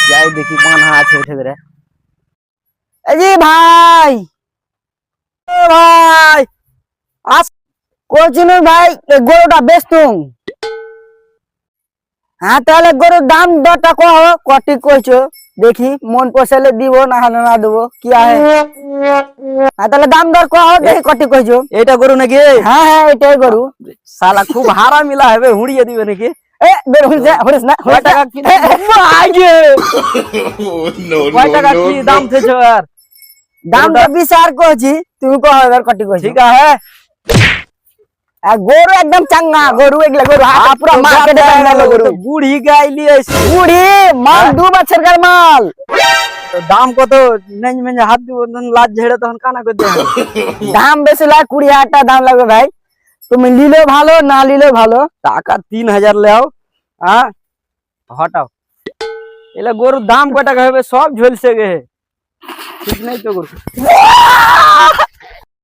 যাই দেখি বাঁধা আছে উঠে ধরে। এই যে ভাই, ও ভাই আস কোচিন ভাই, এই গরুটা বেচতুম। হ্যাঁ তাহলে গরুর দাম দরটা কহ, কটি কইছো দেখি, মন পোষালে দিব, না হলে না দেবো, কি আছে। হ্যাঁ তাহলে দাম দর কহ দেখি কটি কইছো। এইটা গরু নাকি? হ্যাঁ হ্যাঁ এটাই গরু। শালা খুব হারা মিলা হবে, হুড়িয়ে দিবে নাকি? এ বের হইস না কয় টাকা কি কয় টাকা কি দাম থেছ? আর দাম তো বিচার করছি, তুমি কহ এবার কটি কইছো। ঠিক আছে, আর গরু একদম চাঙ্গা গরু, এগুলা গরু হাট পুরো মার্কেটে গরু। বুড়ি গাইলি এসে বুড়ি মাল 2 বছরকার মাল। দাম কত? নেই মেঞ্জে হাত দিব, লাজ ঝেড়ে তখন কানা করে দেয়। দাম বেশি লাগে, 20,000 টাকা দাম লাগবে ভাই। তুমি নিলেও ভালো, না নিলেও ভালো। টাকা 3,000 লেও। হ্যাঁ হটাও, এলে গরুর দাম কয় টাকা হবে? সব ঝলসে গে, ঠিক নাই তো গরু।